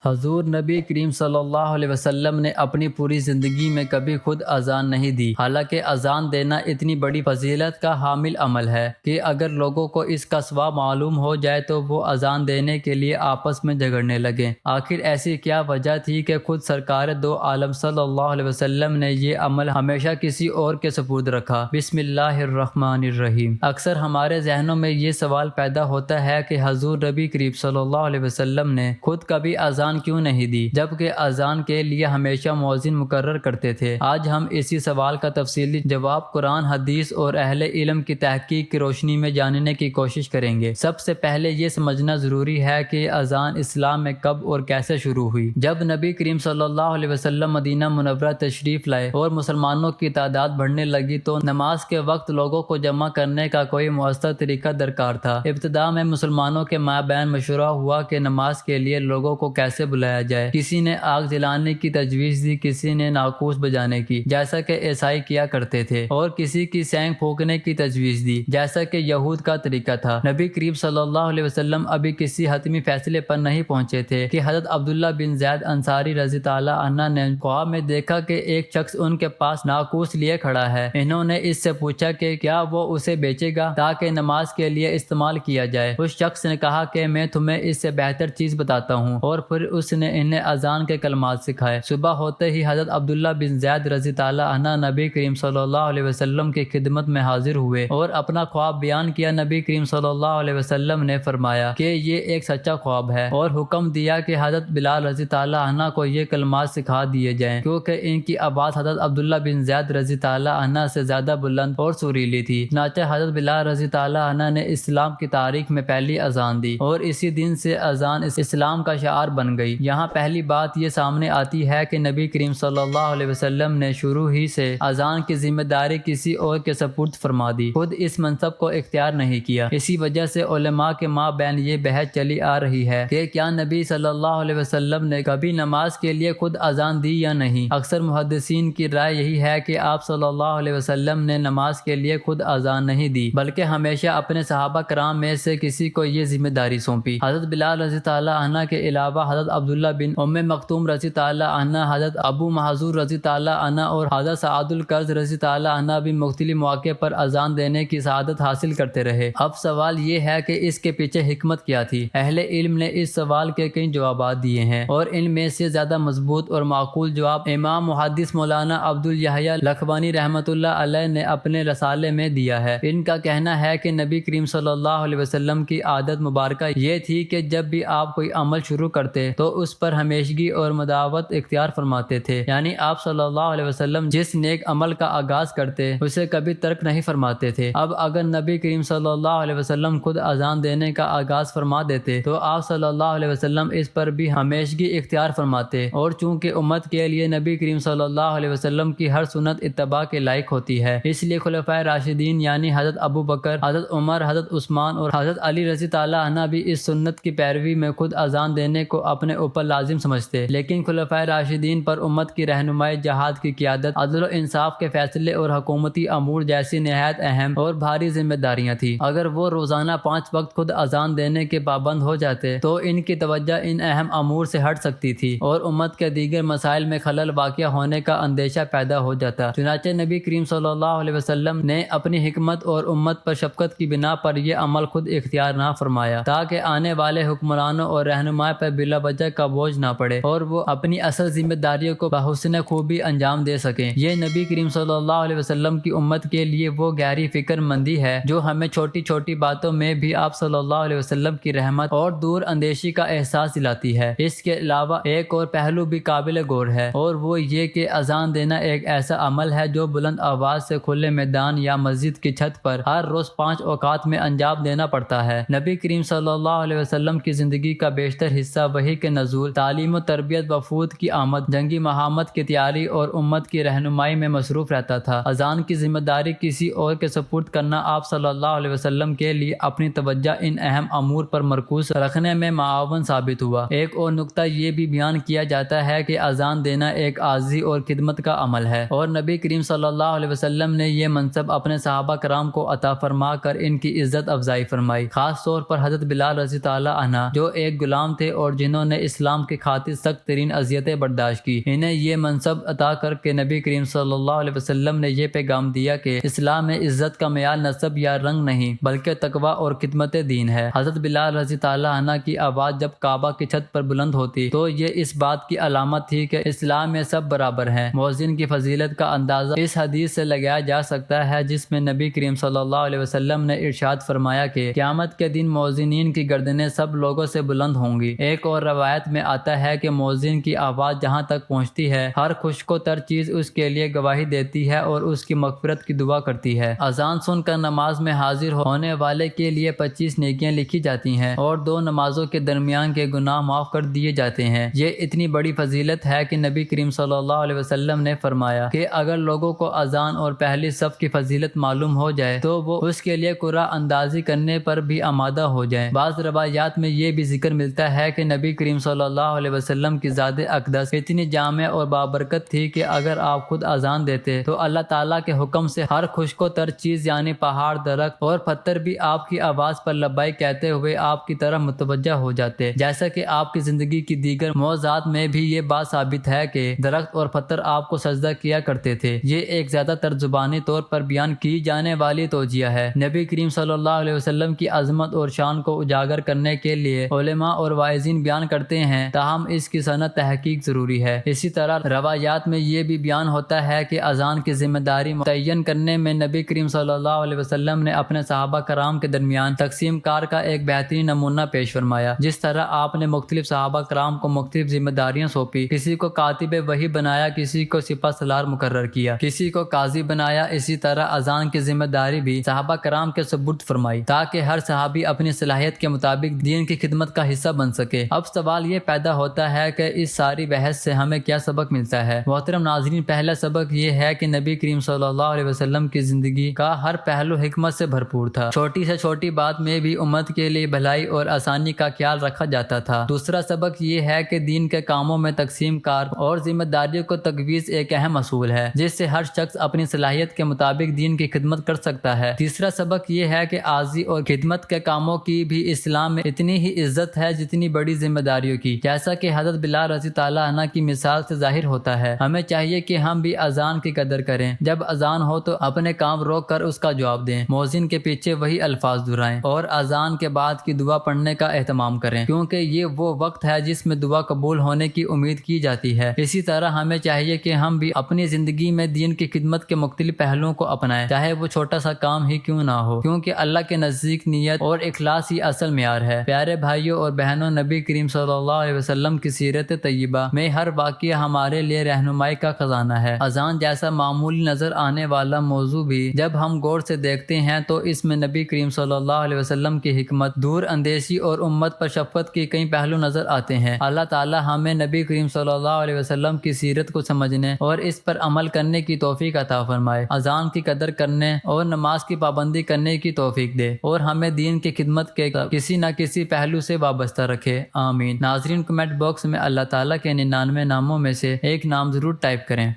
حضور نبی کریم صلی اللہ علیہ وسلم نے اپنی پوری زندگی میں کبھی خود اذان نہیں دی، حالانکہ اذان دینا اتنی بڑی فضیلت کا حامل عمل ہے کہ اگر لوگوں کو اس کا ثواب معلوم ہو جائے تو وہ اذان دینے کے لیے آپس میں جھگڑنے لگیں۔ آخر ایسی کیا وجہ تھی کہ خود سرکار دو عالم صلی اللہ علیہ وسلم نے یہ عمل ہمیشہ کسی اور کے سپرد رکھا؟ بسم اللہ الرحمن الرحیم۔ اکثر ہمارے ذہنوں میں یہ سوال پیدا ہوتا ہے کہ حضور نبی کریم صلی اللہ علیہ وسلم نے خود کبھی اذان کیوں نہیں دی، جبکہ اذان کے لیے ہمیشہ مؤذن مقرر کرتے تھے۔ آج ہم اسی سوال کا تفصیلی جواب قرآن، حدیث اور اہل علم کی تحقیق کی روشنی میں جاننے کی کوشش کریں گے۔ سب سے پہلے یہ سمجھنا ضروری ہے کہ اذان اسلام میں کب اور کیسے شروع ہوئی۔ جب نبی کریم صلی اللہ علیہ وسلم مدینہ منورہ تشریف لائے اور مسلمانوں کی تعداد بڑھنے لگی تو نماز کے وقت لوگوں کو جمع کرنے کا کوئی مؤثر طریقہ درکار تھا۔ ابتدا میں مسلمانوں کے مابین مشورہ ہوا کہ نماز کے لیے لوگوں کو کیسے بلایا جائے۔ کسی نے آگ جلانے کی تجویز دی، کسی نے ناقوس بجانے کی، جیسا کہ عیسائی کیا کرتے تھے، اور کسی کی سینگ پھونکنے کی تجویز دی، جیسا کہ یہود کا طریقہ تھا۔ نبی کریم صلی اللہ علیہ وسلم ابھی کسی حتمی فیصلے پر نہیں پہنچے تھے کہ حضرت عبداللہ بن زید انصاری رضی اللہ عنہ نے خواب میں دیکھا کہ ایک شخص ان کے پاس ناقوس لیے کھڑا ہے۔ انہوں نے اس سے پوچھا کہ کیا وہ اسے بیچے گا تاکہ نماز کے لیے استعمال کیا جائے۔ اس شخص نے کہا کہ میں تمہیں اس سے بہتر چیز بتاتا ہوں، اور پھر اس نے انہیں اذان کے کلمات سکھائے۔ صبح ہوتے ہی حضرت عبداللہ بن زید رضی اللہ عنہ نبی کریم صلی اللہ علیہ وسلم کی خدمت میں حاضر ہوئے اور اپنا خواب بیان کیا۔ نبی کریم صلی اللہ علیہ وسلم نے فرمایا کہ یہ ایک سچا خواب ہے، اور حکم دیا کہ حضرت بلال رضی اللہ عنہ کو یہ کلمات سکھا دیے جائیں، کیونکہ ان کی آواز حضرت عبداللہ بن زید رضی اللہ عنہ سے زیادہ بلند اور سریلی تھی۔ چنانچہ حضرت بلال رضی اللہ عنہ نے اسلام کی تاریخ میں پہلی اذان دی، اور اسی دن سے اذان اسلام کا شعار بن گئی۔ یہاں پہلی بات یہ سامنے آتی ہے کہ نبی کریم صلی اللہ علیہ وسلم نے شروع ہی سے اذان کی ذمہ داری کسی اور کے سپرد فرما دی، خود اس منصب کو اختیار نہیں کیا۔ اسی وجہ سے علماء کے مابین یہ بحث چلی آ رہی ہے کہ کیا نبی صلی اللہ علیہ وسلم نے کبھی نماز کے لیے خود اذان دی یا نہیں۔ اکثر محدثین کی رائے یہی ہے کہ آپ صلی اللہ علیہ وسلم نے نماز کے لیے خود اذان نہیں دی، بلکہ ہمیشہ اپنے صحابہ کرام میں سے کسی کو یہ ذمہ داری سونپی۔ حضرت بلال رضی اللہ عنہ کے علاوہ حضرت عبداللہ بن ام مکتوم رضی اللہ عنہ، حضرت ابو محذور رضی اللہ عنہ اور حضرت سعد القرظ رضی اللہ عنہ بھی مختلف مواقع پر اذان دینے کی سعادت حاصل کرتے رہے۔ اب سوال یہ ہے کہ اس کے پیچھے حکمت کیا تھی؟ اہل علم نے اس سوال کے کئی جوابات دیے ہیں، اور ان میں سے زیادہ مضبوط اور معقول جواب امام محدث مولانا عبد الیحییٰ لکھوانی رحمۃ اللہ علیہ نے اپنے رسالے میں دیا ہے۔ ان کا کہنا ہے کہ نبی کریم صلی اللہ علیہ وسلم کی عادت مبارکہ یہ تھی کہ جب بھی آپ کوئی عمل شروع کرتے تو اس پر ہمیشگی اور مداوت اختیار فرماتے تھے، یعنی آپ صلی اللہ علیہ وسلم جس نیک عمل کا آغاز کرتے اسے کبھی ترک نہیں فرماتے تھے۔ اب اگر نبی کریم صلی اللہ علیہ وسلم خود اذان دینے کا آغاز فرما دیتے تو آپ صلی اللہ علیہ وسلم اس پر بھی ہمیشگی اختیار فرماتے، اور چونکہ امت کے لیے نبی کریم صلی اللہ علیہ وسلم کی ہر سنت اتباع کے لائق ہوتی ہے، اس لیے خلفائے راشدین یعنی حضرت ابو بکر، حضرت عمر، حضرت عثمان اور حضرت علی رضی اللہ عنہ بھی اس سنت کی پیروی میں خود اذان دینے کو اپنے اوپر لازم سمجھتے۔ لیکن خلفائے راشدین پر امت کی رہنمائی، جہاد کی قیادت، عدل و انصاف کے فیصلے اور حکومتی امور جیسی نہایت اہم اور بھاری ذمہ داریاں تھیں۔ اگر وہ روزانہ 5 وقت خود اذان دینے کے پابند ہو جاتے تو ان کی توجہ ان اہم امور سے ہٹ سکتی تھی، اور امت کے دیگر مسائل میں خلل واقع ہونے کا اندیشہ پیدا ہو جاتا۔ چنانچہ نبی کریم صلی اللہ علیہ وسلم نے اپنی حکمت اور امت پر شفقت کی بنا پر یہ عمل خود اختیار نہ فرمایا، تاکہ آنے والے حکمرانوں اور رہنماء پر بلا وجہ کا بوجھ نہ پڑے اور وہ اپنی اصل ذمہ داریوں کو بحسن خوبی انجام دے سکیں۔ یہ نبی کریم صلی اللہ علیہ وسلم کی امت کے لیے وہ گہری فکر مندی ہے جو ہمیں چھوٹی چھوٹی باتوں میں بھی آپ صلی اللہ علیہ وسلم کی رحمت اور دور اندیشی کا احساس دلاتی ہے۔ اس کے علاوہ ایک اور پہلو بھی قابل غور ہے، اور وہ یہ کہ اذان دینا ایک ایسا عمل ہے جو بلند آواز سے کھلے میدان یا مسجد کی چھت پر ہر روز 5 اوقات میں انجام دینا پڑتا ہے۔ نبی کریم صلی اللہ علیہ وسلم کی زندگی کا بیشتر حصہ وحی کے نزول، تعلیم و تربیت، وفود کی آمد، جنگی مہامت کی تیاری اور امت کی رہنمائی میں مصروف رہتا تھا۔ اذان کی ذمہ داری کسی اور کے سپرد کرنا آپ صلی اللہ علیہ وسلم کے لیے اپنی توجہ ان اہم امور پر مرکوز رکھنے میں معاون ثابت ہوا۔ ایک اور نکتہ یہ بھی بیان کیا جاتا ہے کہ اذان دینا ایک عاجزی اور خدمت کا عمل ہے، اور نبی کریم صلی اللہ علیہ وسلم نے یہ منصب اپنے صحابہ کرام کو عطا فرما کر ان کی عزت افزائی فرمائی، خاص طور پر حضرت بلال رضی اللہ عنہ جو ایک غلام تھے اور جنہوں نے اسلام کی خاطر سخت ترین اذیتیں برداشت کی۔ انہیں یہ منصب عطا کر کے نبی کریم صلی اللہ علیہ وسلم نے یہ پیغام دیا کہ اسلام میں عزت کا معیار نسب یا رنگ نہیں بلکہ تقویٰ اور خدمت دین ہے۔ حضرت بلال رضی اللہ عنہ کی آواز جب کعبہ کی چھت پر بلند ہوتی تو یہ اس بات کی علامت تھی کہ اسلام میں سب برابر ہیں۔ مؤذن کی فضیلت کا اندازہ اس حدیث سے لگایا جا سکتا ہے جس میں نبی کریم صلی اللہ علیہ وسلم نے ارشاد فرمایا کہ قیامت کے دن مؤذنین کی گردنیں سب لوگوں سے بلند ہوں گی۔ ایک اور روایت میں آتا ہے کہ مؤذن کی آواز جہاں تک پہنچتی ہے ہر خشک و تر چیز اس کے لیے گواہی دیتی ہے اور اس کی مغفرت کی دعا کرتی ہے۔ اذان سن کر نماز میں حاضر ہونے والے کے لیے 25 نیکیاں لکھی جاتی ہیں اور 2 نمازوں کے درمیان کے گناہ معاف کر دیے جاتے ہیں۔ یہ اتنی بڑی فضیلت ہے کہ نبی کریم صلی اللہ علیہ وسلم نے فرمایا کہ اگر لوگوں کو اذان اور پہلی صف کی فضیلت معلوم ہو جائے تو وہ اس کے لیے قرعہ اندازی کرنے پر بھی آمادہ ہو جائیں۔ بعض روایات میں یہ بھی ذکر ملتا ہے کہ نبی کریم صلی اللہ علیہ وسلم کی ذات اقدس اتنی جامع اور بابرکت تھی کہ اگر آپ خود اذان دیتے تو اللہ تعالیٰ کے حکم سے ہر خشک و تر چیز یعنی پہاڑ، درخت اور پتھر بھی آپ کی آواز پر لبیک کہتے ہوئے آپ کی طرف متوجہ ہو جاتے۔ جیسا کہ آپ کی زندگی کی دیگر موضوعات میں بھی یہ بات ثابت ہے کہ درخت اور پتھر آپ کو سجدہ کیا کرتے تھے۔ یہ ایک زیادہ تر زبانی طور پر بیان کی جانے والی توجیہ ہے۔ نبی کریم صلی اللہ علیہ وسلم کی عظمت اور شان کو اجاگر کرنے کے لیے علماء اور واعظین بیان کرتے ہیں، تاہم اس کی سند تحقیق ضروری ہے۔ اسی طرح روایات میں یہ بھی بیان ہوتا ہے کہ اذان کی ذمہ داری متعین کرنے میں نبی کریم صلی اللہ علیہ وسلم نے اپنے صحابہ کرام کے درمیان تقسیم کار کا ایک بہترین نمونہ پیش فرمایا۔ جس طرح آپ نے مختلف صحابہ کرام کو مختلف ذمہ داریاں سونپی، کسی کو کاتب وحی بنایا، کسی کو سپہ سالار مقرر کیا، کسی کو قاضی بنایا، اسی طرح اذان کی ذمہ داری بھی صحابہ کرام کے سپرد فرمائی تاکہ ہر صحابی اپنی صلاحیت کے مطابق دین کی خدمت کا حصہ بن سکے۔ اب سوال یہ پیدا ہوتا ہے کہ اس ساری بحث سے ہمیں کیا سبق ملتا ہے؟ محترم ناظرین، پہلا سبق یہ ہے کہ نبی کریم صلی اللہ علیہ وسلم کی زندگی کا ہر پہلو حکمت سے بھرپور تھا۔ چھوٹی سے چھوٹی بات میں بھی امت کے لیے بھلائی اور آسانی کا خیال رکھا جاتا تھا۔ دوسرا سبق یہ ہے کہ دین کے کاموں میں تقسیم کار اور ذمہ داریوں کو تجویز ایک اہم اصول ہے جس سے ہر شخص اپنی صلاحیت کے مطابق دین کی خدمت کر سکتا ہے۔ تیسرا سبق یہ ہے کہ عاجزی اور خدمت کے کاموں کی بھی اسلام میں اتنی ہی عزت ہے جتنی بڑی ذمہ داریوں کی، جیسا کہ حضرت بلال رضی اللہ عنہ کی مثال سے ظاہر ہوتا ہے۔ ہمیں چاہیے کہ ہم بھی اذان کی قدر کریں، جب اذان ہو تو اپنے کام روک کر اس کا جواب دیں، مؤذن کے پیچھے وہی الفاظ دہرائیں اور اذان کے بعد کی دعا پڑھنے کا اہتمام کریں، کیونکہ یہ وہ وقت ہے جس میں دعا قبول ہونے کی امید کی جاتی ہے۔ اسی طرح ہمیں چاہیے کہ ہم بھی اپنی زندگی میں دین کی خدمت کے مختلف پہلوؤں کو اپنائیں، چاہے وہ چھوٹا سا کام ہی کیوں نہ ہو، کیونکہ اللہ کے نزدیک نیت اور اخلاص ہی اصل معیار ہے۔ پیارے بھائیوں اور بہنوں، نبی کریم صلی اللہ علیہ وسلم کی سیرت طیبہ میں ہر واقعہ ہمارے لیے رہنمائی کا خزانہ ہے۔ اذان جیسا معمولی نظر آنے والا موضوع بھی جب ہم غور سے دیکھتے ہیں تو اس میں نبی کریم صلی اللہ علیہ وسلم کی حکمت، دور اندیشی اور امت پر شفقت کے کئی پہلو نظر آتے ہیں۔ اللہ تعالی ہمیں نبی کریم صلی اللہ علیہ وسلم کی سیرت کو سمجھنے اور اس پر عمل کرنے کی توفیق عطا فرمائے، اذان کی قدر کرنے اور نماز کی پابندی کرنے کی توفیق دے اور ہمیں دین کی خدمت کے کسی نہ کسی پہلو سے وابستہ رکھے، آمین۔ ناظرین، کمنٹ باکس میں اللہ تعالیٰ کے 99 ناموں میں سے ایک نام ضرور ٹائپ کریں۔